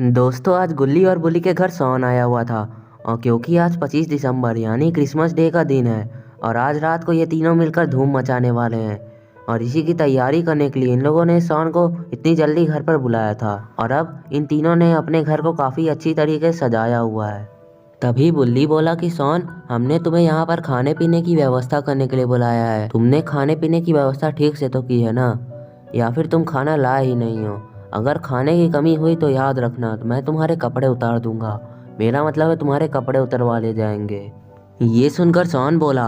दोस्तों, आज गुल्ली और बुल्ली के घर सोन आया हुआ था। और क्योंकि आज 25 दिसंबर यानी क्रिसमस डे का दिन है और आज रात को ये तीनों मिलकर धूम मचाने वाले हैं। और इसी की तैयारी करने के लिए इन लोगों ने सोन को इतनी जल्दी घर पर बुलाया था। और अब इन तीनों ने अपने घर को काफ़ी अच्छी तरीके से सजाया हुआ है। तभी बुल्ली बोला कि सोन, हमने तुम्हें यहाँ पर खाने पीने की व्यवस्था करने के लिए बुलाया है। तुमने खाने पीने की व्यवस्था ठीक से तो की है ना, या फिर तुम खाना लाए ही नहीं हो? अगर खाने की कमी हुई तो याद रखना, तो मैं तुम्हारे कपड़े उतार दूंगा। मेरा मतलब है तुम्हारे कपड़े उतरवा ले जाएंगे। ये सुनकर सोन बोला,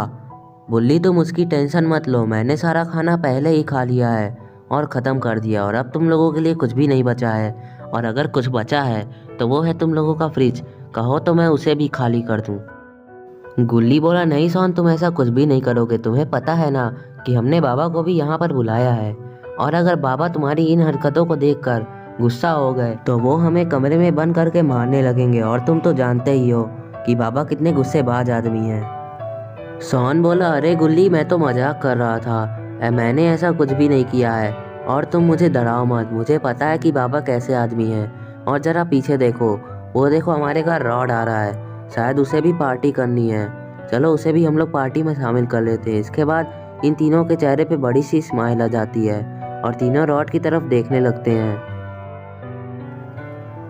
बुल्ली तुम उसकी टेंशन मत लो, मैंने सारा खाना पहले ही खा लिया है और ख़त्म कर दिया, और अब तुम लोगों के लिए कुछ भी नहीं बचा है। और अगर कुछ बचा है तो वो है तुम लोगों का फ्रिज, कहो तो मैं उसे भी खाली कर दूँ। गुल्ली बोला, नहीं सोन, तुम ऐसा कुछ भी नहीं करोगे। तुम्हें पता है ना कि हमने बाबा को भी यहाँ पर बुलाया है, और अगर बाबा तुम्हारी इन हरकतों को देखकर गुस्सा हो गए तो वो हमें कमरे में बंद करके मारने लगेंगे, और तुम तो जानते ही हो कि बाबा कितने गुस्सेबाज आदमी हैं। सोन बोला, अरे गुल्ली, मैं तो मजाक कर रहा था, मैंने ऐसा कुछ भी नहीं किया है, और तुम मुझे डराओ मत। मुझे पता है कि बाबा कैसे आदमी हैं। और ज़रा पीछे देखो, वो देखो हमारे घर रॉड आ रहा है, शायद उसे भी पार्टी करनी है। चलो उसे भी हम लोग पार्टी में शामिल कर लेते हैं। इसके बाद इन तीनों के चेहरे पे बड़ी सी स्माइल आ जाती है और तीनों रॉड की तरफ देखने लगते हैं।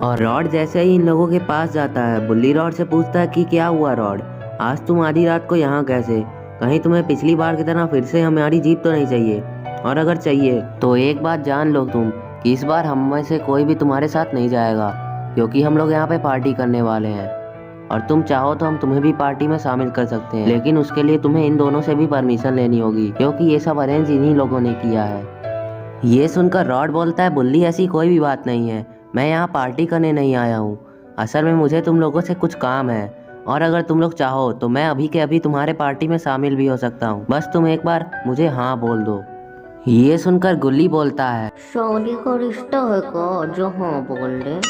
और रॉड जैसे ही इन लोगों के पास जाता है, बुल्ली रॉड से पूछता है कि क्या हुआ रॉड, आज तुम आधी रात को यहाँ कैसे? कहीं तुम्हें पिछली बार की तरह फिर से हमारी जीप तो नहीं चाहिए? और अगर चाहिए तो एक बात जान लो तुम कि इस बार हम में से कोई भी तुम्हारे साथ नहीं जाएगा, क्योंकि हम लोग यहाँ पे पार्टी करने वाले हैं। और तुम चाहो तो हम तुम्हें भी पार्टी में शामिल कर सकते हैं, लेकिन उसके लिए तुम्हें इन दोनों से भी परमिशन लेनी होगी, क्योंकि ये सब अरेंज इन्हीं लोगों ने किया है। ये सुनकर रॉड बोलता है, बुल्ली ऐसी कोई भी बात नहीं है, मैं यहाँ पार्टी करने नहीं आया हूँ। असल में मुझे तुम लोगों से कुछ काम है, और अगर तुम लोग चाहो तो मैं अभी के अभी तुम्हारे पार्टी में शामिल भी हो सकता हूँ। बस तुम एक बार मुझे हाँ बोल दो। ये सुनकर गुल्ली बोलता है, शादी का रिश्ता है का जो हाँ बोल दे।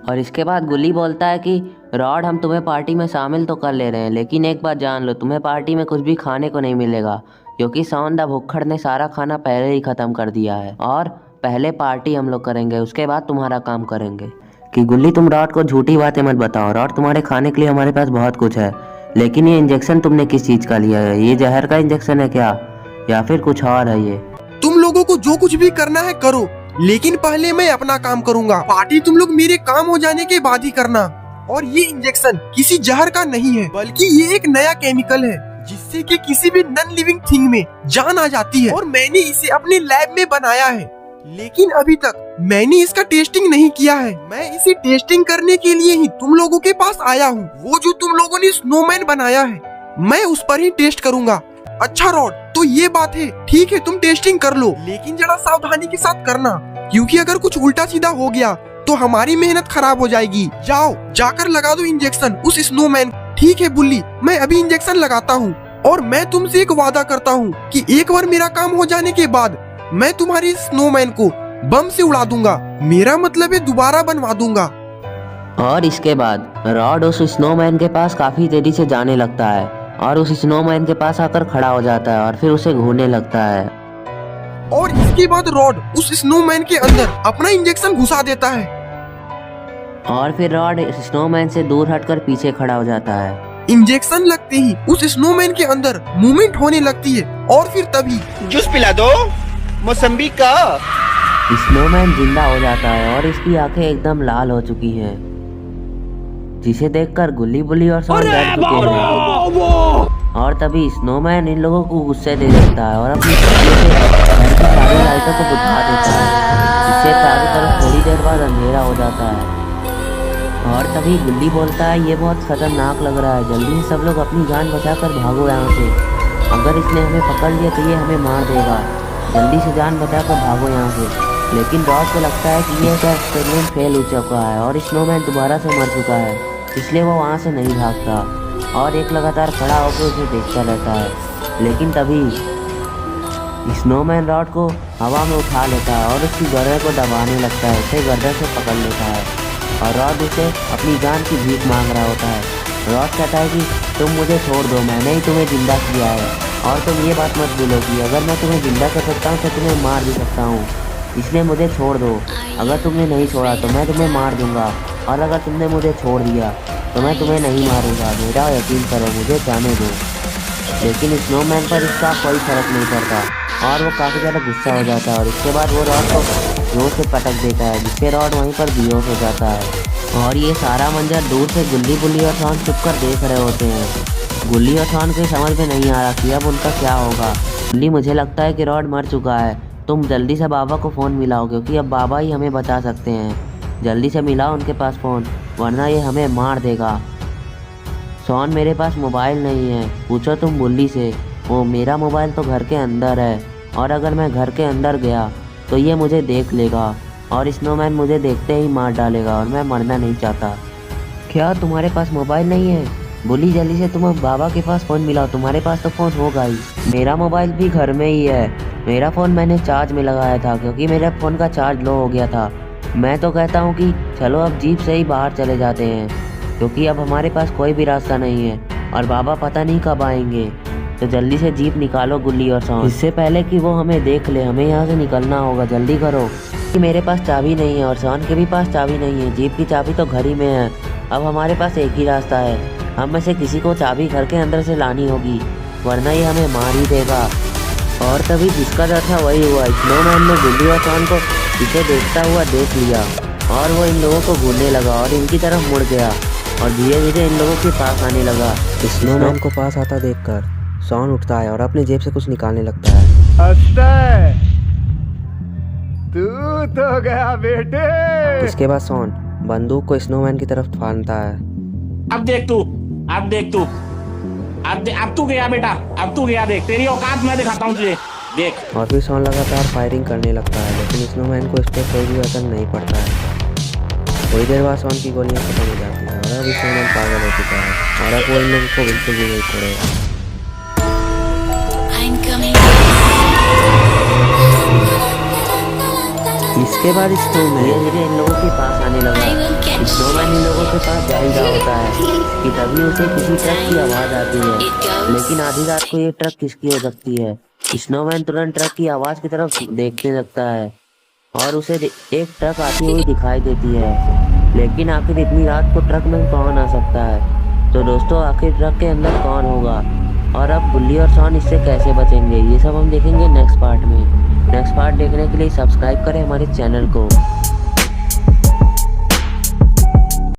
और इसके बाद गुल्ली बोलता है कि रॉड, हम तुम्हें पार्टी में शामिल तो कर ले रहे हैं, लेकिन एक बात जान लो, तुम्हें पार्टी में कुछ भी खाने को नहीं मिलेगा, क्योंकि सोन द भुक्खड़ ने सारा खाना पहले ही ख़त्म कर दिया है। और पहले पार्टी हम लोग करेंगे, उसके बाद तुम्हारा काम करेंगे। कि गुल्ली, तुम रॉड को झूठी बातें मत बताओ। रॉड, तुम्हारे खाने के लिए हमारे पास बहुत कुछ है, लेकिन ये इंजेक्शन तुमने किस चीज़ का लिया है? ये जहर का इंजेक्शन है क्या, या फिर कुछ और है? ये तुम लोगों को जो कुछ भी करना है करो, लेकिन पहले मैं अपना काम करूंगा। पार्टी तुम लोग मेरे काम हो जाने के बाद ही करना। और ये इंजेक्शन किसी जहर का नहीं है, बल्कि ये एक नया केमिकल है जिससे कि किसी भी नॉन लिविंग थिंग में जान आ जाती है। और मैंने इसे अपने लैब में बनाया है, लेकिन अभी तक मैंने इसका टेस्टिंग नहीं किया है। मैं इसे टेस्टिंग करने के लिए ही तुम लोगों के पास आया हूँ। वो जो तुम लोगों ने स्नोमैन बनाया है, मैं उस पर ही टेस्ट करूंगा। अच्छा रॉड, तो ये बात है, ठीक है तुम टेस्टिंग कर लो, लेकिन जरा सावधानी के साथ करना, क्योंकि अगर कुछ उल्टा सीधा हो गया तो हमारी मेहनत खराब हो जाएगी। जाओ जाकर लगा दो इंजेक्शन उस स्नोमैन। ठीक है बुल्ली, मैं अभी इंजेक्शन लगाता हूँ, और मैं तुमसे एक वादा करता हूँ कि एक बार मेरा काम हो जाने के बाद मैं तुम्हारी स्नोमैन को बम से उड़ा दूंगा। मेरा मतलब है दोबारा बनवा दूंगा। और इसके बाद रॉड उस स्नोमैन के पास काफ़ी तेजी से जाने लगता है, और उस स्नोमैन के पास आकर खड़ा हो जाता है और फिर उसे घूरने लगता है। और इसके बाद रॉड उस स्नोमैन के अंदर अपना इंजेक्शन घुसा देता है, और फिर रॉड स्नोमैन से दूर हटकर पीछे खड़ा हो जाता है। इंजेक्शन लगते ही उस स्नोमैन के अंदर मूवमेंट होने लगती है, और फिर तभी जूस पिला दो मौसम्बी का। स्नोमैन जिंदा हो जाता है और इसकी आंखें एकदम लाल हो चुकी हैं, जिसे देखकर गुल्ली बुल्ली और सोन डर चुके हैं। और तभी स्नोमैन इन लोगों को गुस्से दे देता है और अपनी छतरी से घर की सारी लाइटों को बुझा देता है, जिससे चारों तरफ थोड़ी देर बाद अंधेरा हो जाता है। और तभी गुल्ली बोलता है, ये बहुत खतरनाक लग रहा है, जल्दी से सब लोग अपनी जान बचाकर भागो यहाँ से। अगर इसने हमें पकड़ लिया तो ये हमें मार देगा, जल्दी से जान बचाकर भागो यहाँ से। लेकिन रॉड को लगता है कि ये एक्सपेरिमेंट फेल हो चुका है और स्नोमैन दोबारा से मर चुका है, इसलिए वो वहाँ से नहीं भागता और एक लगातार खड़ा होकर उसे देखता रहता है। लेकिन तभी स्नोमैन रॉड को हवा में उठा लेता है और उसकी गर्दन को दबाने लगता है, उसे गर्दन से पकड़ लेता है, और रॉड उसे अपनी जान की भीख मांग रहा होता है। रॉड कहता है कि तुम मुझे छोड़ दो, मैंने ही तुम्हें जिंदा किया है, और तुम ये बात मत भूलो कि अगर मैं तुम्हें जिंदा कर सकता हूँ तो तुम्हें मार भी सकता हूँ। इसलिए मुझे छोड़ दो। अगर तुमने नहीं छोड़ा तो मैं तुम्हें मार दूंगा, और अगर तुमने मुझे छोड़ दिया तो मैं तुम्हें नहीं मारूंगा। मेरा यकीन करो, मुझे जाने दो। लेकिन स्नोमैन पर इसका कोई फर्क नहीं पड़ता और वो काफ़ी ज़्यादा गुस्सा हो जाता है और इसके बाद वो रॉड को जोर से पटक देता है, जिससे रॉड वहीं पर बेहोश हो जाता है। और ये सारा मंजर दूर से गुल्ली बुल्ली और शॉन चुप कर देख रहे होते हैं। गुल्ली और शॉन के समझ में नहीं आ रहा कि अब उनका क्या होगा। गुल्ली, मुझे लगता है कि रॉड मर चुका है, तुम जल्दी से बाबा को फ़ोन मिलाओ क्योंकि अब बाबा ही हमें बचा सकते हैं। जल्दी से मिलाओ उनके पास फ़ोन, वरना ये हमें मार देगा। शॉन, मेरे पास मोबाइल नहीं है, पूछो तुम बुल्ली से। वो मेरा मोबाइल तो घर के अंदर है, और अगर मैं घर के अंदर गया तो ये मुझे देख लेगा और स्नोमैन मुझे देखते ही मार डालेगा और मैं मरना नहीं चाहता। क्या तुम्हारे पास मोबाइल नहीं है? बुल्ली, जल्दी से तुम अब बाबा के पास फ़ोन मिलाओ, तुम्हारे पास तो फ़ोन होगा ही। मेरा मोबाइल भी घर में ही है, मेरा फ़ोन मैंने चार्ज में लगाया था क्योंकि मेरे फ़ोन का चार्ज लो हो गया था। मैं तो कहता हूँ कि चलो अब जीप से ही बाहर चले जाते हैं क्योंकि अब हमारे पास कोई भी रास्ता नहीं है और बाबा पता नहीं कब आएंगे। तो जल्दी से जीप निकालो गुल्ली और शॉन, इससे पहले कि वो हमें देख ले। हमें यहाँ से निकलना होगा, जल्दी करो। कि मेरे पास चाबी नहीं है और शॉन के भी पास चाबी नहीं है। जीप की चाबी तो घर ही में है। अब हमारे पास एक ही रास्ता है, हम में से किसी को चाबी घर के अंदर से लानी होगी, वरना ये हमें मार ही देगा। और तभी जिसका डर था वही हुआ। स्नोमैन ने गुल्ली और शॉन को पीछे देखता हुआ देख लिया और वो इन लोगों को घूरने लगा और इनकी तरफ मुड़ गया और धीरे धीरे इन लोगों के पास आने लगा। स्नोमैन को पास आता देखकर शॉन उठता है और अपनी जेब से कुछ निकालने लगता है। अक्षय, तू तो गया बेटे। इसके बाद शॉन बंदूक को स्नोमैन की तरफ फाड़ता है। अब देख तू, अब तू गया बेटा, अब तू गया, देख तेरी औकात मैं दिखाता हूँ तुझे, देख। और फिर शॉन लगातार फायरिंग करने लगता है, लेकिन स्नोमैन को इस पर कोई भी असर नहीं पड़ता है। थोड़ी देर बाद शॉन की गोलियां खत्म हो जाती हैं और अब स्नोमैन पागल हो चुका है और अब वो इन लोगों को बिल्कुल भी नहीं छोड़ेगा। इसके बाद स्नोमैन धीरे धीरे इन लोगों के पास आने लगा। स्नोमैन इन लोगों के पास जा ही रहा होता है कि तभी उसे किसी ट्रक की आवाज़ आती है। लेकिन आधी रात को ये ट्रक किसकी हो सकती है? स्नोमैन तुरंत ट्रक की आवाज़ की तरफ देखने लगता है और उसे एक ट्रक आती हुई दिखाई देती है। लेकिन आखिर इतनी रात को ट्रक में कौन आ सकता है? तो दोस्तों, आखिर ट्रक के अंदर कौन होगा और अब बुल्ली और शॉन इससे कैसे बचेंगे, ये सब हम देखेंगे नेक्स्ट पार्ट में। नेक्स्ट पार्ट देखने के लिए सब्सक्राइब करें हमारे चैनल को।